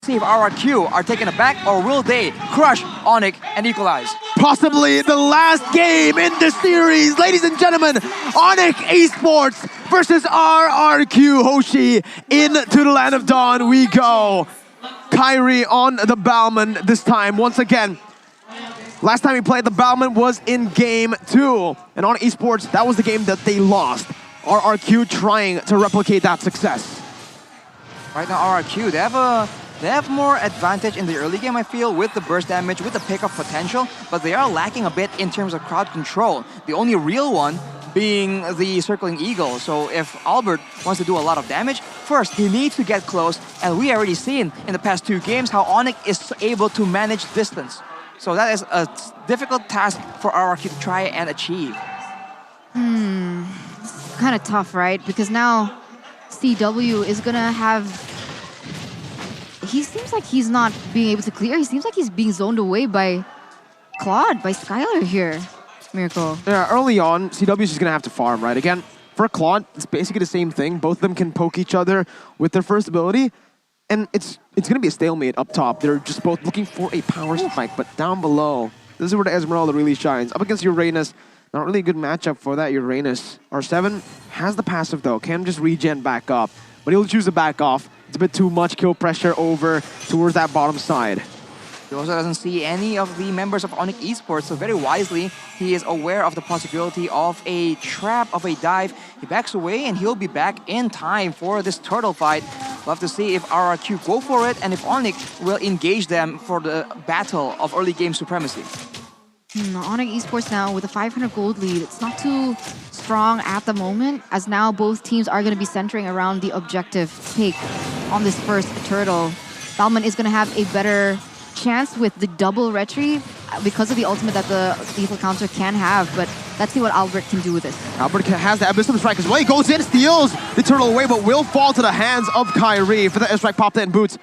see if RRQ are taken aback or will they crush ONIC and equalize. Possibly the last game in the series. Ladies and gentlemen, ONIC Esports versus RRQ HOSHI. Into the land of dawn we go. Kyrie on the Bauman this time once again. Last time he played the Bauman was in Game 2. And on Esports, that was the game that they lost. RRQ trying to replicate that success. Right now, RRQ, they have more advantage in the early game, I feel, with the burst damage, with the pickup potential, but they are lacking a bit in terms of crowd control. The only real one being the Circling Eagle. So if Albert wants to do a lot of damage, first he needs to get close, and we already seen in the past 2 games how ONIC is able to manage distance. So that is a difficult task for RRQ to try and achieve. It's kind of tough, right? Because now CW is gonna have... He seems like he's not being able to clear. He seems like he's being zoned away by Claude, by Skylar here. Miracle. Yeah, early on, CW is just gonna have to farm, right? Again, for Claude, it's basically the same thing. Both of them can poke each other with their first ability. And it's gonna be a stalemate up top. They're just both looking for a power spike, but down below, this is where the Esmeralda really shines. Up against Uranus, not really a good matchup for that Uranus. R7 has the passive though, can just regen back up, but he'll choose to back off. It's a bit too much kill pressure over towards that bottom side. He also doesn't see any of the members of ONIC Esports, so very wisely, he is aware of the possibility of a trap, of a dive. He backs away, and he'll be back in time for this turtle fight. We'll have to see if RRQ go for it, and if ONIC will engage them for the battle of early game supremacy. ONIC Esports now with a 500 gold lead. It's not too strong at the moment, as now both teams are going to be centering around the objective take on this first turtle. Bauman is going to have a better chance with the double retry because of the ultimate that the lethal counter can have, but let's see what Albert can do with this. Albert has the Abyssal Strike as well. He goes in, steals the turtle away, but will fall to the hands of Kyrie for the airstrike popped in boots,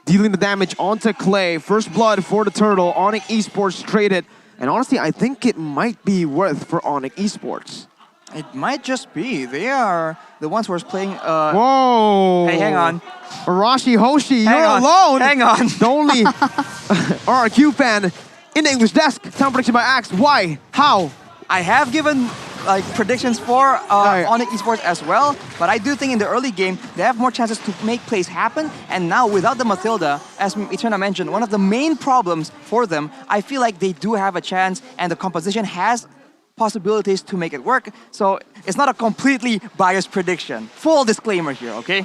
dealing the damage onto Clay. First blood for the turtle. ONIC Esports traded, and honestly, I think it might be worth for ONIC Esports. It might just be. They are the ones who are playing... Whoa! Hey, hang on. RRQ HOSHI, you're alone! Hang on! The only RRQ fan in the English desk. Time prediction by Axe. Why? How? I have given predictions for ONIC Esports as well, but I do think in the early game, they have more chances to make plays happen, and now without the Mathilda, as Eterna mentioned, one of the main problems for them, I feel like they do have a chance, and the composition has possibilities to make it work, so it's not a completely biased prediction. Full disclaimer here, okay?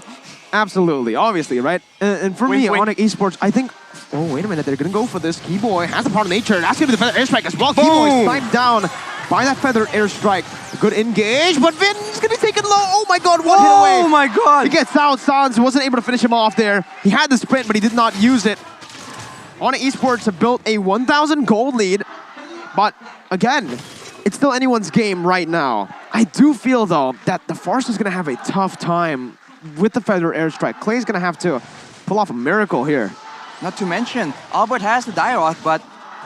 Absolutely, obviously, right? And for me, ONIC Esports, I think... Oh, wait a minute, they're gonna go for this. Keyboy has the part of nature. That's gonna be the feather airstrike as well. Keyboy sniped down by that feather airstrike. Good engage, but Vin's gonna be taken low. Oh my god, one hit away. Oh my god! He gets out. Sans wasn't able to finish him off there. He had the sprint, but he did not use it. ONIC Esports have built a 1,000 gold lead, but again, it's still anyone's game right now. I do feel, though, that the Farce is going to have a tough time with the feather airstrike. Clay's going to have to pull off a miracle here. Not to mention, Albert has the Dairoth, but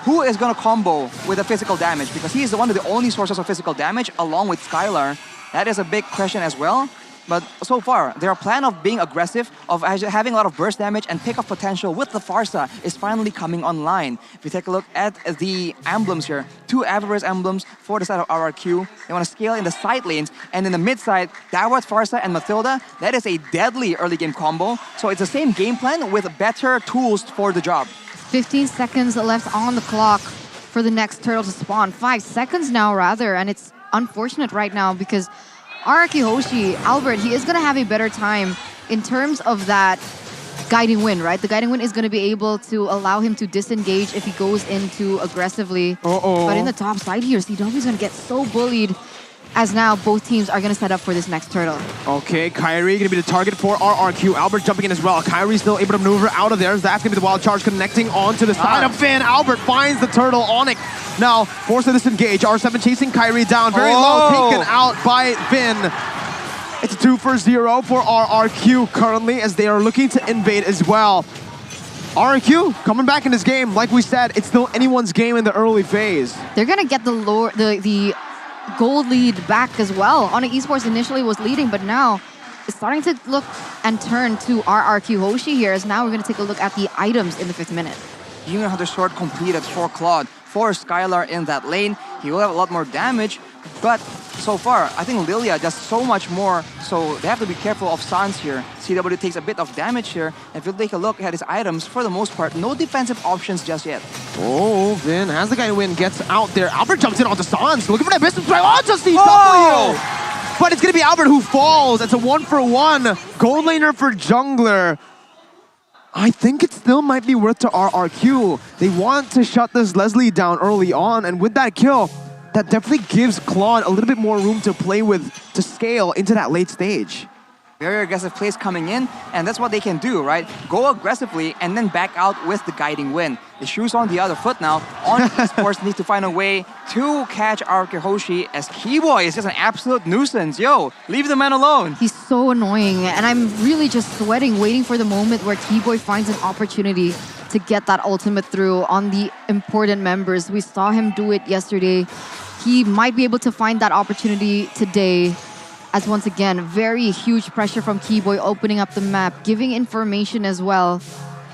who is going to combo with the physical damage? Because he is one of the only sources of physical damage, along with Skylar. That is a big question as well. But so far, their plan of being aggressive, of having a lot of burst damage and pick-up potential with the Farsa is finally coming online. If you take a look at the emblems here, 2 Avarice emblems for the side of RRQ. They want to scale in the side lanes, and in the mid side, Dairoth, Farsa, and Mathilda. That is a deadly early game combo. So it's the same game plan with better tools for the job. 15 seconds left on the clock for the next turtle to spawn. 5 seconds now, rather, and it's unfortunate right now because RRQ HOSHI, Albert, he is going to have a better time in terms of that guiding wind, right? The guiding wind is going to be able to allow him to disengage if he goes in too aggressively. But in the top side here, CW is going to get so bullied as now both teams are going to set up for this next turtle. Okay, Kyrie going to be the target for RRQ. Albert jumping in as well. Kyrie still able to maneuver out of there. That's going to be the wild charge connecting onto the side of Finn. Albert finds the turtle. ONIC now forced to disengage. R7 chasing Kyrie down. Very low, taken out by Finn. It's 2-0 for RRQ currently as they are looking to invade as well. RRQ coming back in this game. Like we said, it's still anyone's game in the early phase. They're going to get the gold lead back as well. ONIC Esports initially was leading, but now is starting to look and turn to RRQ Hoshi here, as now we're going to take a look at the items in the 5th minute. Even have the short completed for Claude, for Skylar in that lane. He will have a lot more damage, but so far, I think Lilia does so much more, so they have to be careful of Sans here. CW takes a bit of damage here. If you take a look at his items, for the most part, no defensive options just yet. Oh, Vin has the guy to win, gets out there. Albert jumps in onto Sans, looking for that business strike onto CW! Oh! But it's gonna be Albert who falls. It's a 1-for-1. Gold laner for jungler. I think it still might be worth to RRQ. They want to shut this Leslie down early on, and with that kill, that definitely gives Claude a little bit more room to play with, to scale into that late stage. Very aggressive plays coming in, and that's what they can do, right? Go aggressively and then back out with the guiding win. The shoe's on the other foot now. ONIC Esports needs to find a way to catch RRQ Hoshi, as Keyboy is just an absolute nuisance. Yo, leave the man alone. He's so annoying, and I'm really just sweating, waiting for the moment where Keyboy finds an opportunity to get that ultimate through on the important members. We saw him do it yesterday. He might be able to find that opportunity today, as once again, very huge pressure from Keyboy opening up the map, giving information as well.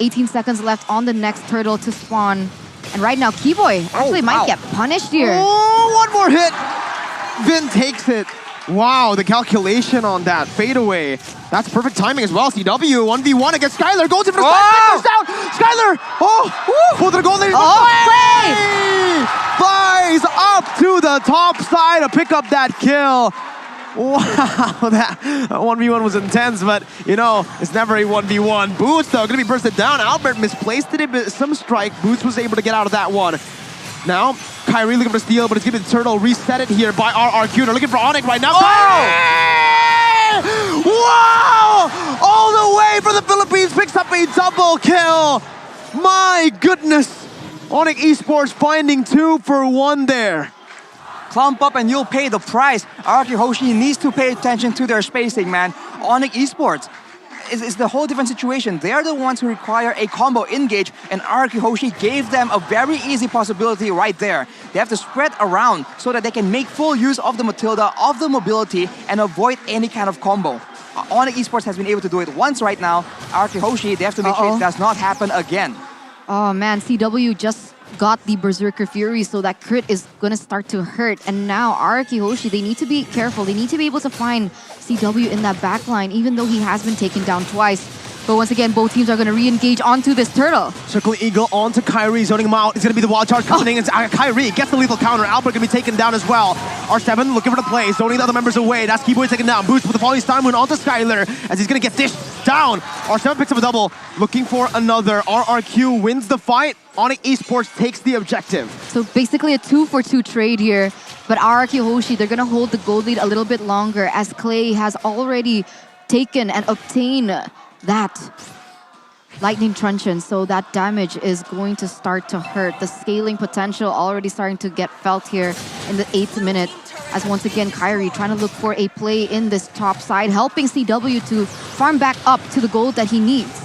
18 seconds left on the next turtle to spawn. And right now, Keyboy actually might get punished here. Oh, one more hit! Vin takes it. Wow, the calculation on that fadeaway. That's perfect timing as well. CW, 1v1 against Skylar. Goes in for the Oh! down. Skylar! Oh! Pull to the goal lane. Flies up to the top side to pick up that kill. Wow, that 1v1 was intense, but you know, it's never a 1v1. Boots, though, gonna be bursted down. Albert misplaced it, but some strike. Boots was able to get out of that one. Now, Kyrie looking for steal, but it's gonna be the turtle. Reset it here by RRQ. They're looking for ONIC right now. Oh! Wow! All the way for the Philippines, picks up a double kill. My goodness. ONIC Esports finding 2 for 1 there. Clump up and you'll pay the price. RRQ Hoshi needs to pay attention to their spacing, man. ONIC Esports is the whole different situation. They are the ones who require a combo engage, and RRQ Hoshi gave them a very easy possibility right there. They have to spread around so that they can make full use of the Matilda, of the mobility, and avoid any kind of combo. ONIC Esports has been able to do it once right now. RRQ Hoshi, they have to make sure it does not happen again. Oh man, CW just got the Berserker Fury, so that crit is gonna start to hurt. And now RRQ Hoshi, they need to be careful. They need to be able to find CW in that backline, even though he has been taken down twice. But once again, both teams are gonna re-engage onto this turtle. Circling Eagle onto Kyrie, zoning him out. It's gonna be the wild charge coming in. Kyrie gets the lethal counter. Albert gonna be taken down as well. R7 looking for the play, zoning the other members away. That's Keyboy taken down. Boost with the falling Stun Moon onto Skylar as he's gonna get dished down. R7 picks up a double, looking for another. RRQ wins the fight. ONIC Esports takes the objective. So basically a 2-for-2 trade here. But RRQ Hoshi, they're gonna hold the gold lead a little bit longer, as Clay has already taken and obtained that lightning truncheon, so that damage is going to start to hurt. The scaling potential already starting to get felt here in the 8th minute, as once again Kyrie trying to look for a play in this top side, helping CW to farm back up to the gold that he needs.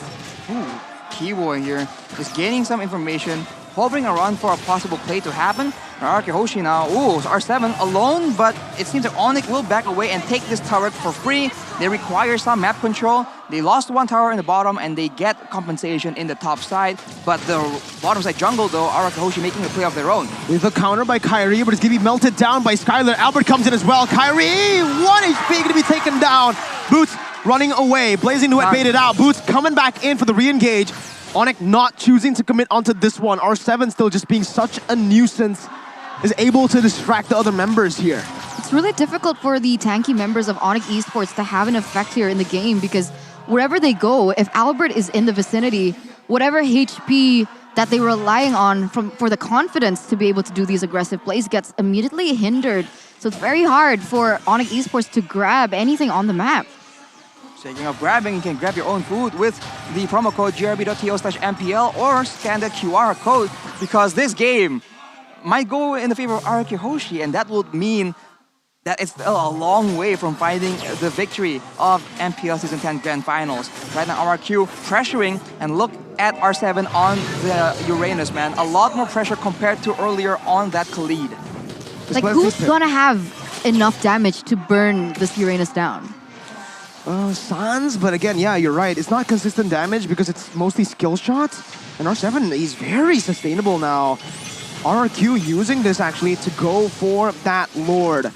Ooh, Keyboy here is gaining some information, hovering around for a possible play to happen. RRQ Hoshi now, ooh, R7 alone, but it seems that ONIC will back away and take this turret for free. They require some map control. They lost one tower in the bottom and they get compensation in the top side. But the bottom side jungle though, RRQ Hoshi making a play of their own. There's a counter by Kyrie, but it's gonna be melted down by Skylar. Albert comes in as well. Kyrie, 1 HP gonna be taken down. Boots running away. Blazing Duet baited out. Boots coming back in for the re-engage. ONIC not choosing to commit onto this one. R7 still just being such a nuisance, is able to distract the other members here. It's really difficult for the tanky members of ONIC Esports to have an effect here in the game, because wherever they go, if Albert is in the vicinity, whatever HP that they were relying on for the confidence to be able to do these aggressive plays gets immediately hindered. So it's very hard for ONIC Esports to grab anything on the map. Speaking of grabbing, you can grab your own food with the promo code grb.to/MPL or scan the QR code, because this game might go in the favor of RRQ Hoshi, and that would mean that it's still a long way from finding the victory of MPL Season 10 Grand Finals. Right now, RRQ pressuring, and look at R7 on the Uranus, man. A lot more pressure compared to earlier on that Khalid. Like, who's gonna have enough damage to burn this Uranus down? Sans, but again, yeah, you're right. It's not consistent damage because it's mostly skill shots. And R7 is very sustainable now. RRQ using this actually to go for that Lord.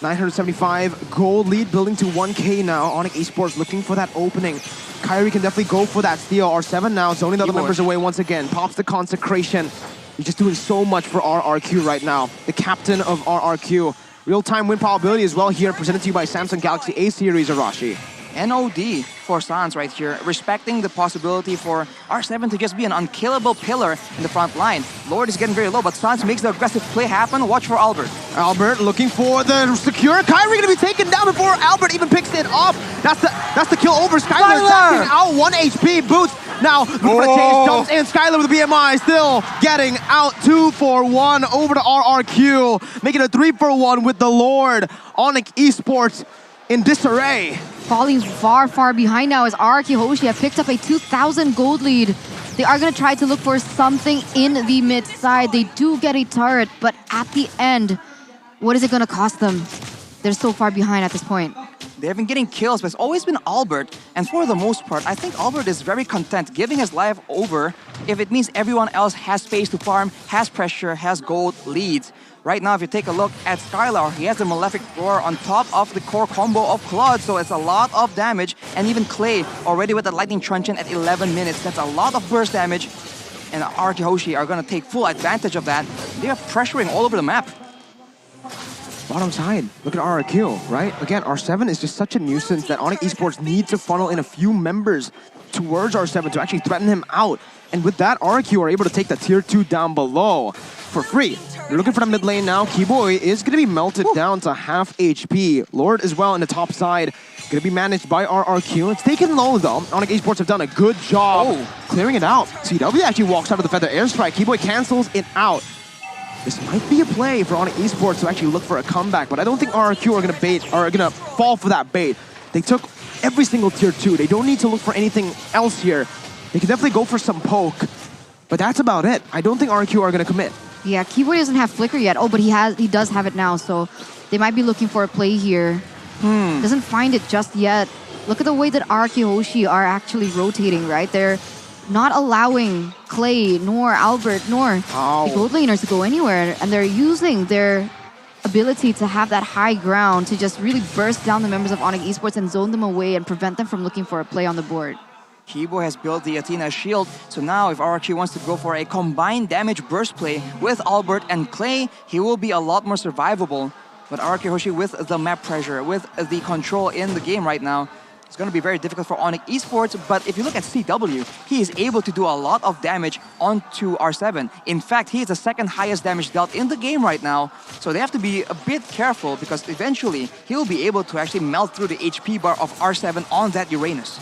975 gold lead building to 1K now. ONIC Esports looking for that opening. Kyrie can definitely go for that steal. R7 now zoning the other members away once again. Pops the consecration. He's just doing so much for RRQ right now. The captain of RRQ. Real-time win probability as well here, presented to you by Samsung Galaxy A series, Arashi. NOD for Sans right here, respecting the possibility for R7 to just be an unkillable pillar in the front line. Lord is getting very low, but Sans makes the aggressive play happen. Watch for Albert. Albert looking for the secure. Kyrie gonna be taken down before Albert even picks it off. That's the kill over. Skylar attacking out 1 HP. Boots now looking for the change. Jumps in. Skylar with the BMI still getting out 2 for 1 over to RRQ. Making a 3 for 1 with the Lord. ONIC Esports in disarray. Falling far, far behind now as RRQ HOSHI have picked up a 2,000 gold lead. They are going to try to look for something in the mid side. They do get a turret, but at the end, what is it going to cost them? They're so far behind at this point. They have been getting kills, but it's always been Albert. And for the most part, I think Albert is very content giving his life over if it means everyone else has space to farm, has pressure, has gold leads. Right now, if you take a look at Skylar, he has the Malefic Roar on top of the core combo of Claude, so it's a lot of damage. And even Clay already with the Lightning Truncheon at 11 minutes. That's a lot of burst damage. And RRQ HOSHI are going to take full advantage of that. They are pressuring all over the map. Bottom side, look at RRQ, right? Again, R7 is just such a nuisance that ONIC Esports need to funnel in a few members towards R7 to actually threaten him out. And with that, RRQ are able to take the tier 2 down below for free. You're looking for the mid lane now. Keyboy is going to be melted down to half HP. Lord as well in the top side. Going to be managed by RRQ. It's taken low though. ONIC Esports have done a good job clearing it out. CW actually walks out of the Feather Airstrike. Keyboy cancels it out. This might be a play for ONIC Esports to actually look for a comeback, but I don't think RRQ are going to fall for that bait. They took every single tier 2. They don't need to look for anything else here. They can definitely go for some poke, but that's about it. I don't think RRQ are going to commit. Yeah, Keyboy doesn't have Flicker yet. Oh, but he does have it now, so they might be looking for a play here. Doesn't find it just yet. Look at the way that RRQ HOSHI are actually rotating, right? They're not allowing Clay, nor Albert, nor the gold laners to go anywhere. And they're using their ability to have that high ground to just really burst down the members of ONIC Esports and zone them away and prevent them from looking for a play on the board. Keyboy has built the Athena shield, so now if RRQ wants to go for a combined damage burst play with Albert and Clay, he will be a lot more survivable. But RRQ HOSHI with the map pressure, with the control in the game right now, it's going to be very difficult for ONIC Esports. But if you look at CW, he is able to do a lot of damage onto R7. In fact, he is the second highest damage dealt in the game right now. So they have to be a bit careful because eventually he'll be able to actually melt through the HP bar of R7 on that Uranus.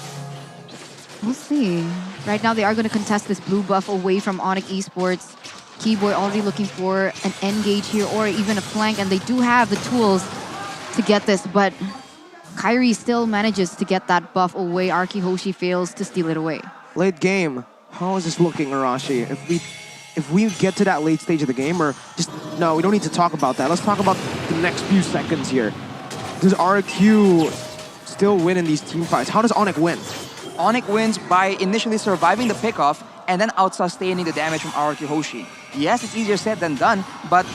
We'll see. Right now, they are going to contest this blue buff away from ONIC Esports. Keyboy already looking for an engage here or even a flank, and they do have the tools to get this, but Kyrie still manages to get that buff away. RRQ HOSHI fails to steal it away. Late game. How is this looking, Arashi? If we get to that late stage of the game, or just, no, we don't need to talk about that. Let's talk about the next few seconds here. Does RRQ still win in these team fights? How does ONIC win? ONIC wins by initially surviving the pickoff and then out-sustaining the damage from RRQ HOSHI. Yes, it's easier said than done, but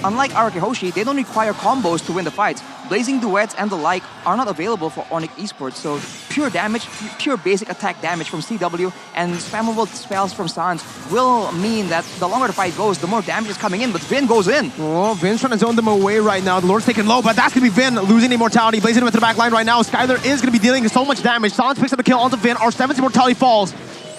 unlike RRQ HOSHI, they don't require combos to win the fights. Blazing Duets and the like are not available for ONIC Esports, so pure damage, pure basic attack damage from CW and spammable spells from Sans will mean that the longer the fight goes, the more damage is coming in, but Vin goes in. Oh, Vin's trying to zone them away right now. The Lord's taken low, but that's going to be Vin losing immortality. Blazing him into the back line right now. Skylar is going to be dealing so much damage. Sans picks up the kill onto Vin. R7's immortality falls.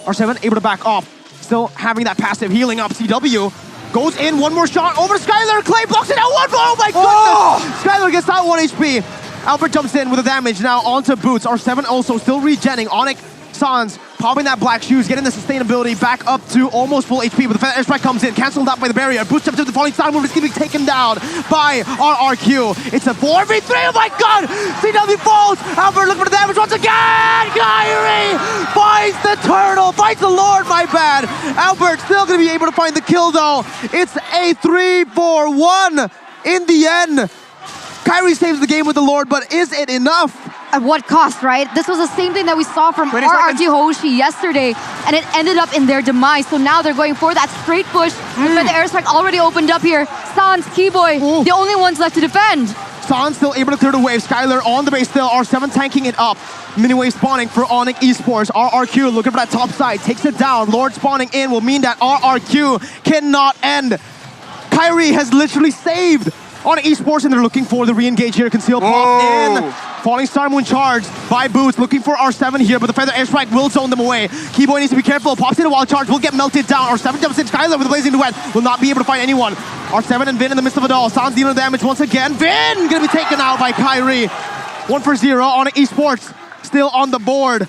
R7 able to back off. Still having that passive healing up. CW goes in, one more shot over to Skylar. Clay blocks it out, one blow. Oh my goodness! Skylar gets out 1 HP. Albert jumps in with the damage now onto Boots. R7 also still regenning. ONIC, Sans popping that black shoes, getting the sustainability back up to almost full HP, but the Feather Airstrike comes in, cancelled out by the barrier. Boots jumps to the falling side, is getting taken down by RRQ. It's a 4v3, oh my god! CW falls! Albert looking for the damage once again! Kyrie finds the turtle, finds the Lord, my bad! Albert still gonna be able to find the kill though. It's a 3-4-1 in the end. Kyrie saves the game with the Lord, but is it enough? at what cost, right? This was the same thing that we saw from 20 RRQ seconds. Hoshi yesterday, and it ended up in their demise. So now they're going for that straight push. But the airstrike already opened up here. Sans, Keyboy, the only ones left to defend. San still able to clear the wave. Skylar on the base still. R7 tanking it up. Mini wave spawning for ONIC Esports. RRQ looking for that top side. Takes it down. Lord spawning in will mean that RRQ cannot end. Kyrie has literally saved ONIC Esports, and they're looking for the re-engage here. Conceal pop in. Falling Star Moon charged by Boots. Looking for R7 here, but the Feather Airstrike will zone them away. Keyboy needs to be careful. Pops in a wild charge. Will get melted down. R7 jumps in. Skylar with a Blazing Duet. Will not be able to find anyone. R7 and Vin in the midst of it all. Sans dealing damage once again. Vin gonna be taken out by Kyrie. 1-0 on Esports. Still on the board.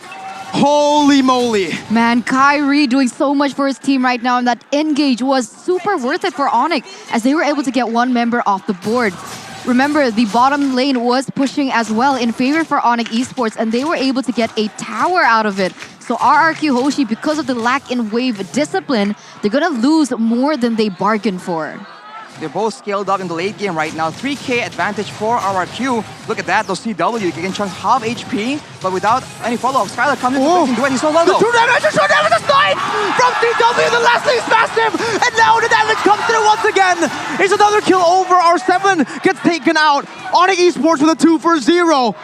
Holy moly. Man, Kyrie doing so much for his team right now, and that engage was super worth it for ONIC as they were able to get one member off the board. Remember, the bottom lane was pushing as well in favor for ONIC Esports, and they were able to get a tower out of it. So RRQ Hoshi, because of the lack in wave discipline, they're gonna lose more than they bargained for. They're both scaled up in the late game right now. 3K advantage for RRQ. Look at that, those CW. You can chunk half HP, but without any follow-up. Skylar comes in to do it. He's so low. The 2 damage is 9 from CW. The Leslie's massive, and now the damage comes through once again. It's another kill over. R7 gets taken out. ONIC Esports with a 2-0.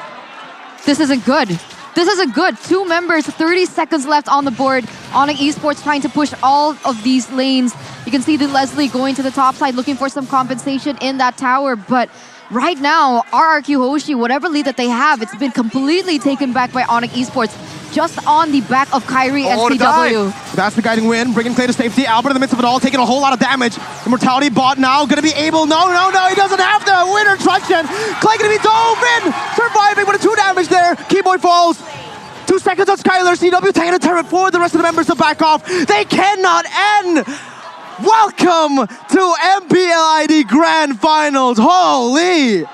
This isn't good. This isn't good. 2 members, 30 seconds left on the board. ONIC Esports trying to push all of these lanes. You can see the Leslie going to the top side, looking for some compensation in that tower. But right now, RRQ Hoshi, whatever lead that they have, it's been completely taken back by ONIC Esports, just on the back of Kyrie and CW. That's the guiding win, bringing Clay to safety. Albert in the midst of it all, taking a whole lot of damage. Immortality bot now, gonna be able, no, he doesn't have the winner truncheon. Clay gonna be dove in, surviving with a 2 damage there. Keyboy falls. 2 seconds on Skylar. CW taking a turret for the rest of the members to back off. They cannot end. Welcome to MPL ID Grand Finals. Holy!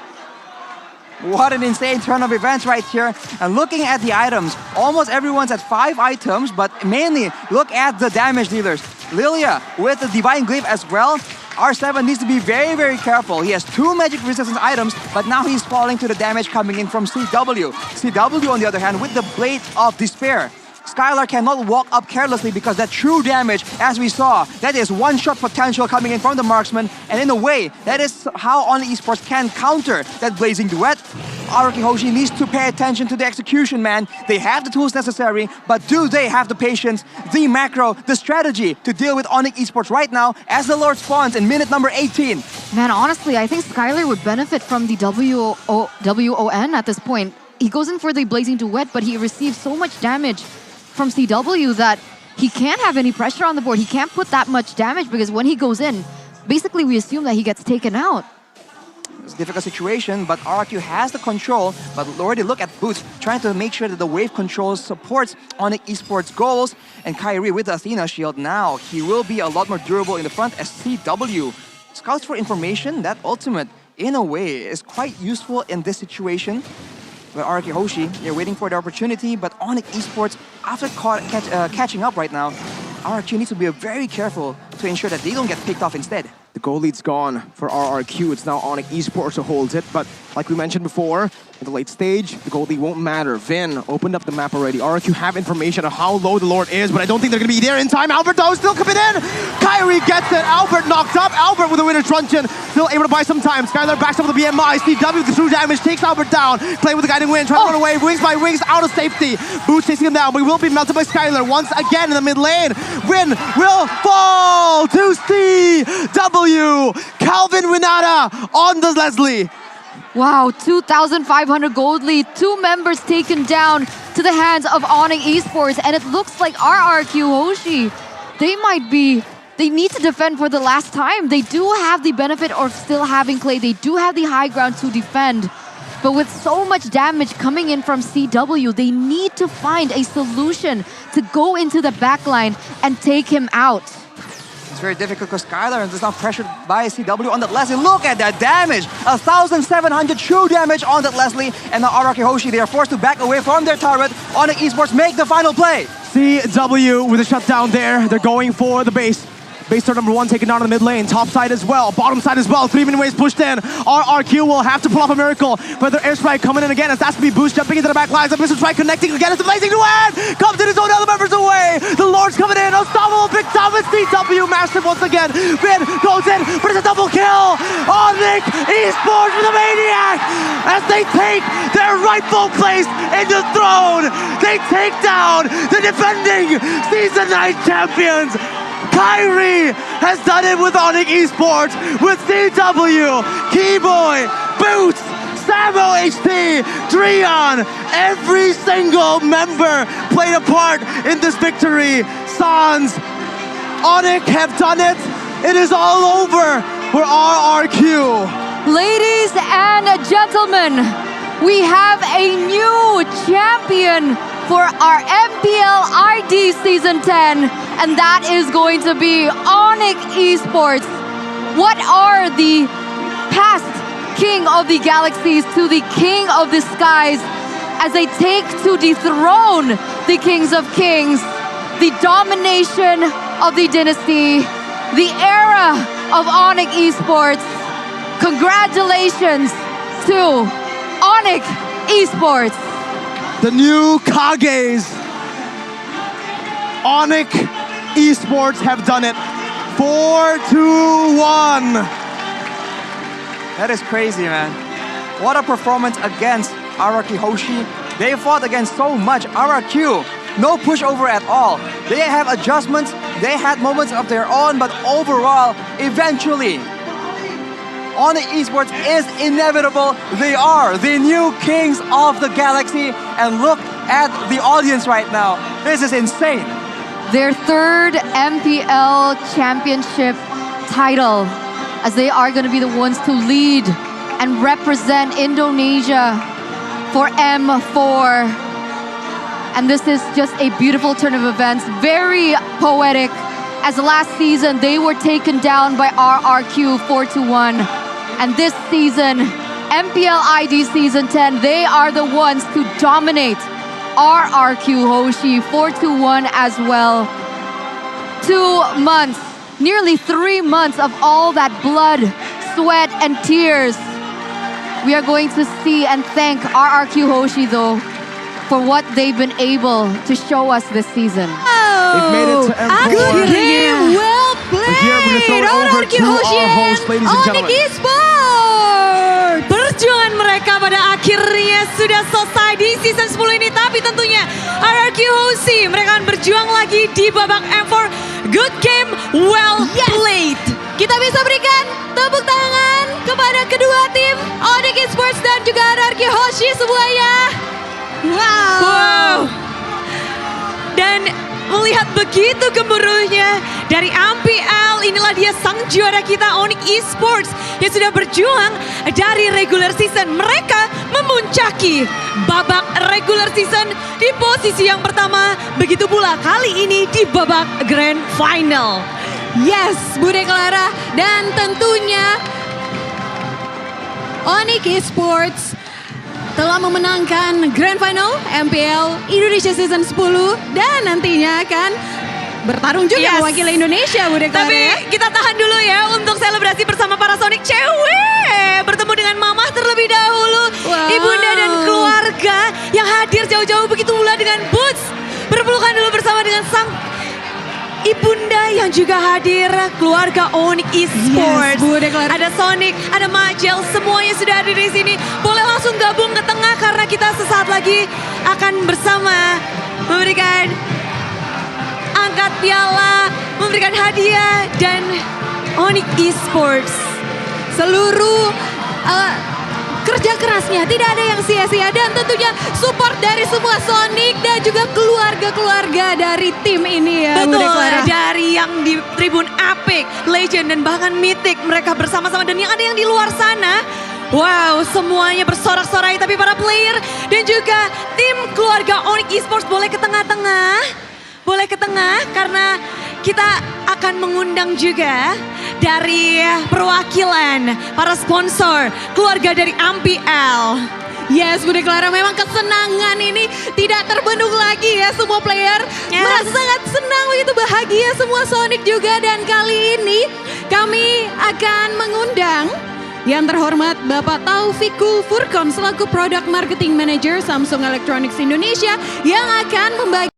What an insane turn of events right here. And looking at the items, almost everyone's at 5 items, but mainly look at the damage dealers. Lilia with the Divine Glaive as well. R7 needs to be very, very careful. He has 2 magic resistance items, but now he's falling to the damage coming in from CW. CW, on the other hand, with the Blade of Despair. Skylar cannot walk up carelessly because that true damage, as we saw, that is one-shot potential coming in from the marksman, and in a way, that is how ONIC Esports can counter that Blazing Duet. RRQ Hoshi needs to pay attention to the execution, man. They have the tools necessary, but do they have the patience, the macro, the strategy to deal with ONIC Esports right now as the Lord spawns in minute number 18? Man, honestly, I think Skylar would benefit from the WON at this point. He goes in for the Blazing Duet, but he receives so much damage from CW that he can't have any pressure on the board. He can't put that much damage because when he goes in, basically we assume that he gets taken out. It's a difficult situation, but RRQ has the control. But already look at Boots trying to make sure that the wave control supports ONIC Esports goals. And Kyrie with the Athena shield now, he will be a lot more durable in the front as CW scouts for information. That ultimate, in a way, is quite useful in this situation. But RRQ Hoshi, they're waiting for the opportunity, but ONIC Esports, after catching up right now, RRQ needs to be very careful to ensure that they don't get picked off instead. The goal lead's gone for RRQ. It's now ONIC Esports who holds it, but like we mentioned before, in the late stage, the goal lead won't matter. Vin opened up the map already. RRQ have information on how low the Lord is, but I don't think they're going to be there in time. Albert, though, still coming in. Kyrie gets it. Albert knocked up. Albert with a winner truncheon, still able to buy some time. Skylar backs up with the BMI. CW, the true damage, takes Albert down. Play with the guiding wind, trying to run away. Wings by wings, out of safety. Boots chasing him down, but he will be melted by Skylar once again in the mid lane. Win will fall to CW. Calvin Winata on the Leslie. Wow, 2,500 gold lead, 2 members taken down to the hands of ONIC Esports, and it looks like RRQ Hoshi, they need to defend for the last time. They do have the benefit of still having Clay. They do have the high ground to defend. But with so much damage coming in from CW, they need to find a solution to go into the backline and take him out. It's very difficult because Skylar is now pressured by CW on that Leslie. Look at that damage! 1,700 true damage on that Leslie. And now RRQ Hoshi, they are forced to back away from their turret. ONIC Esports make the final play. CW with a shutdown there. They're going for the base. Base star number 1 taken down in the mid lane. Top side as well, bottom side as well. 3 waves pushed in. RRQ will have to pull off a miracle. But their airstrike coming in again as that's to be boost jumping into the back lines. A missile strike connecting again. It's amazing to win. Comes in his own other members away. The Lord's coming in. Unstoppable. Big Thomas CW. Massive once again. Vin goes in, but it's a double kill. ONIC ESPORTS with a maniac as they take their rightful place in the throne. They take down the defending Season 9 champions. Kyrie has done it with ONIC ESPORTS, with CW, Keyboy, Boots, Samo HT, Dreon. Every single member played a part in this victory. Sans, ONIC have done it. It is all over for RRQ. Ladies and gentlemen, we have a new champion for our MPL ID Season 10, and that is going to be ONIC ESPORTS. What are the past King of the Galaxies to the King of the Skies as they take to dethrone the Kings of Kings, the domination of the dynasty, the era of ONIC ESPORTS. Congratulations to ONIC ESPORTS. The new Kages. ONIC ESPORTS have done it. 4-2-1. That is crazy, man. What a performance against RRQ HOSHI. They fought against so much. RRQ, no pushover at all. They have adjustments. They had moments of their own, but overall, eventually, ONIC ESPORTS is inevitable. They are the new kings of the galaxy. And look at the audience right now. This is insane. Their third MPL championship title, as they are going to be the ones to lead and represent Indonesia for M4. And this is just a beautiful turn of events, very poetic. As last season, they were taken down by RRQ 4-1. And this season, MPL ID Season 10, they are the ones to dominate RRQ HOSHI 4-1 as well. 2 months, nearly 3 months of all that blood, sweat, and tears. We are going to see and thank RRQ HOSHI though for what they've been able to show us this season. They've made it to M4. Good game, well played. Here we're gonna throw it over RRQ to HOSHI our host, ladies and ONIC gentlemen. ESPORTS. Perjuangan mereka pada akhirnya sudah selesai di season 10 ini. Tapi tentunya RRQ HOSHI mereka akan berjuang lagi di babak M4. Good game, well played. Kita bisa berikan tepuk tangan kepada kedua tim ONIC ESPORTS dan juga RRQ HOSHI semuanya. Wow. Dan melihat begitu gemuruhnya dari MPL, inilah dia sang juara kita ONIC ESPORTS yang sudah berjuang dari regular season. Mereka memuncaki babak regular season di posisi yang pertama. Begitu pula kali ini di babak grand final. Yes, Bude Clara, dan tentunya ONIC ESPORTS telah memenangkan Grand Final MPL Indonesia Season 10 dan nantinya akan bertarung juga mewakili Indonesia, Bude Clara. Tapi kita tahan dulu ya untuk selebrasi bersama para Sonic cewek. Bertemu dengan Mamah terlebih dahulu, Ibunda dan keluarga yang hadir jauh-jauh, begitu pula dengan Boots. Berpelukan dulu bersama dengan sang Ibunda yang juga hadir, keluarga ONIC ESPORTS. Ada Sonic, ada Majel, semuanya sudah ada di sini. Boleh langsung gabung ke tengah karena kita sesaat lagi akan bersama memberikan angkat piala, memberikan hadiah, dan ONIC ESPORTS. Seluruh kerja kerasnya tidak ada yang sia-sia dan tentunya support dari semua Sonic dan juga keluarga-keluarga dari tim ini ya. Betul, dari yang di Tribun Epic, Legend dan bahkan Mythic mereka bersama-sama, dan yang ada yang di luar sana. Wow, semuanya bersorak-sorai, tapi para player dan juga tim keluarga ONIC ESPORTS boleh ke tengah-tengah. Boleh ke tengah karena kita akan mengundang juga dari perwakilan para sponsor keluarga dari MPL. Yes, Bude Clara, memang kesenangan ini tidak terbendung lagi ya. Semua player merasa sangat senang, begitu bahagia semua Sonic juga. Dan kali ini kami akan mengundang yang terhormat Bapak Taufikul Furkon selaku Product Marketing Manager Samsung Electronics Indonesia yang akan membagi